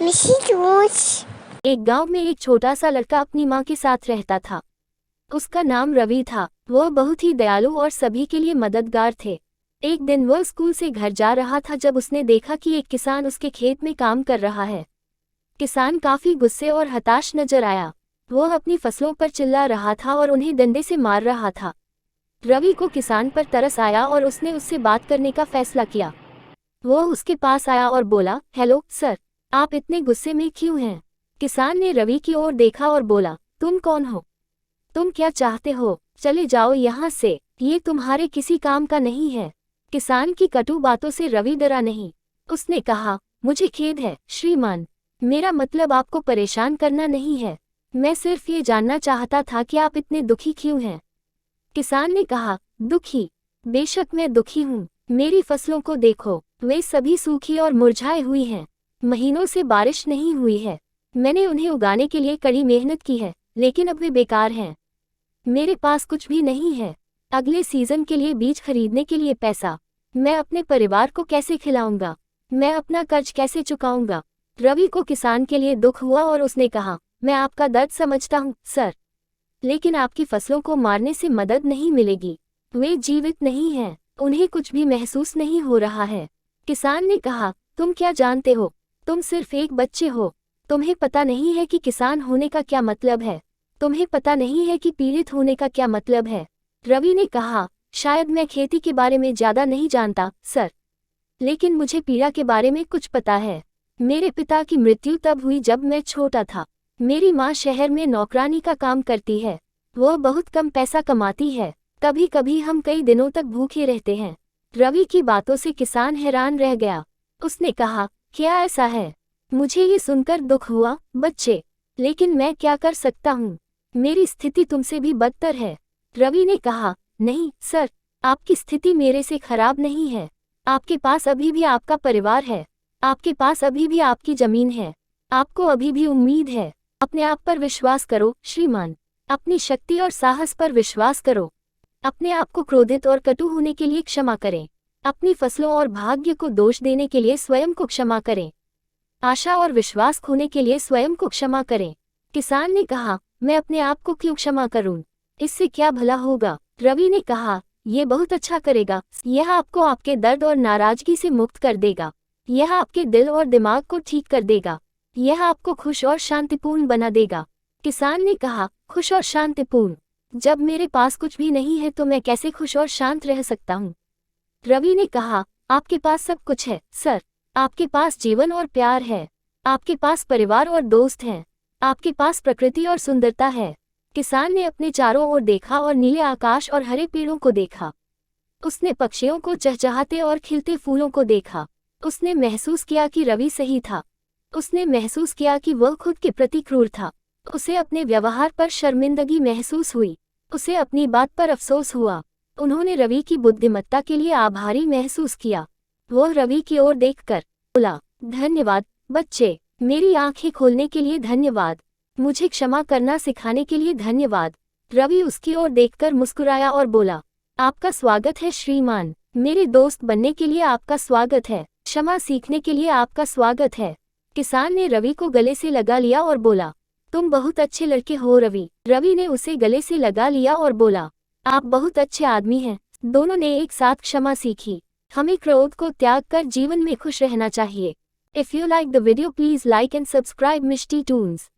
मिशी जूस। एक गांव में एक छोटा सा लड़का अपनी माँ के साथ रहता था। उसका नाम रवि था। वह बहुत ही दयालु और सभी के लिए मददगार थे। एक दिन वह स्कूल से घर जा रहा था जब उसने देखा कि एक किसान उसके खेत में काम कर रहा है। किसान काफी गुस्से और हताश नजर आया। वह अपनी फसलों पर चिल्ला रहा था और उन्हें डंडे से मार रहा था। रवि को किसान पर तरस आया और उसने उससे बात करने का फैसला किया। वह उसके पास आया और बोला, हेलो सर, आप इतने गुस्से में क्यों हैं? किसान ने रवि की ओर देखा और बोला, तुम कौन हो? तुम क्या चाहते हो? चले जाओ यहाँ से, ये तुम्हारे किसी काम का नहीं है। किसान की कटु बातों से रवि डरा नहीं। उसने कहा, मुझे खेद है श्रीमान, मेरा मतलब आपको परेशान करना नहीं है। मैं सिर्फ ये जानना चाहता था कि आप इतने दुखी क्यों हैं। किसान ने कहा, दुखी? बेशक मैं दुखी हूँ। मेरी फसलों को देखो, वे सभी सूखी और मुरझाई हुई हैं। महीनों से बारिश नहीं हुई है। मैंने उन्हें उगाने के लिए कड़ी मेहनत की है, लेकिन अब वे बेकार हैं। मेरे पास कुछ भी नहीं है। अगले सीजन के लिए बीज खरीदने के लिए पैसा। मैं अपने परिवार को कैसे खिलाऊंगा? मैं अपना कर्ज कैसे चुकाऊंगा? रवि को किसान के लिए दुख हुआ और उसने कहा, मैं आपका दर्द समझता हूँ सर, लेकिन आपकी फसलों को मारने से मदद नहीं मिलेगी। वे जीवित नहीं हैं, उन्हें कुछ भी महसूस नहीं हो रहा है। किसान ने कहा, तुम क्या जानते हो? तुम सिर्फ एक बच्चे हो। तुम्हें पता नहीं है कि किसान होने का क्या मतलब है। तुम्हें पता नहीं है कि पीड़ित होने का क्या मतलब है। रवि ने कहा, शायद मैं खेती के बारे में ज्यादा नहीं जानता सर, लेकिन मुझे पीड़ा के बारे में कुछ पता है। मेरे पिता की मृत्यु तब हुई जब मैं छोटा था। मेरी माँ शहर में नौकरानी का काम करती है। वह बहुत कम पैसा कमाती है। कभी कभी हम कई दिनों तक भूखे रहते हैं। रवि की बातों से किसान हैरान रह गया। उसने कहा, क्या ऐसा है? मुझे ये सुनकर दुख हुआ बच्चे, लेकिन मैं क्या कर सकता हूँ? मेरी स्थिति तुमसे भी बदतर है। रवि ने कहा, नहीं सर, आपकी स्थिति मेरे से खराब नहीं है। आपके पास अभी भी आपका परिवार है। आपके पास अभी भी आपकी जमीन है। आपको अभी भी उम्मीद है। अपने आप पर विश्वास करो श्रीमान। अपनी शक्ति और साहस पर विश्वास करो। अपने आप को क्रोधित और कटु होने के लिए क्षमा करें। अपनी फसलों और भाग्य को दोष देने के लिए स्वयं को क्षमा करें। आशा और विश्वास खोने के लिए स्वयं को क्षमा करें। किसान ने कहा, मैं अपने आप को क्यों क्षमा करूं? इससे क्या भला होगा? रवि ने कहा, यह बहुत अच्छा करेगा। यह आपको आपके दर्द और नाराजगी से मुक्त कर देगा। यह आपके दिल और दिमाग को ठीक कर देगा। यह आपको खुश और शांतिपूर्ण बना देगा। किसान ने कहा, खुश और शांतिपूर्ण? जब मेरे पास कुछ भी नहीं है तो मैं कैसे खुश और शांत रह सकता हूँ? रवि ने कहा, आपके पास सब कुछ है सर। आपके पास जीवन और प्यार है। आपके पास परिवार और दोस्त हैं। आपके पास प्रकृति और सुंदरता है। किसान ने अपने चारों ओर देखा और नीले आकाश और हरे पेड़ों को देखा। उसने पक्षियों को चहचहाते और खिलते फूलों को देखा। उसने महसूस किया कि रवि सही था। उसने महसूस किया कि वह खुद के प्रति क्रूर था। उसे अपने व्यवहार पर शर्मिंदगी महसूस हुई। उसे अपनी बात पर अफसोस हुआ। उन्होंने रवि की बुद्धिमत्ता के लिए आभारी महसूस किया। वह रवि की ओर देखकर बोला, धन्यवाद बच्चे, मेरी आंखें खोलने के लिए धन्यवाद। मुझे क्षमा करना सिखाने के लिए धन्यवाद। रवि उसकी ओर देखकर मुस्कुराया और बोला, आपका स्वागत है श्रीमान। मेरे दोस्त बनने के लिए आपका स्वागत है। क्षमा सीखने के लिए आपका स्वागत है। किसान ने रवि को गले से लगा लिया और बोला, तुम बहुत अच्छे लड़के हो रवि। रवि ने उसे गले से लगा लिया और बोला, आप बहुत अच्छे आदमी हैं। दोनों ने एक साथ क्षमा सीखी। हमें क्रोध को त्याग कर जीवन में खुश रहना चाहिए। If you like the video please like and subscribe Mishti Toons.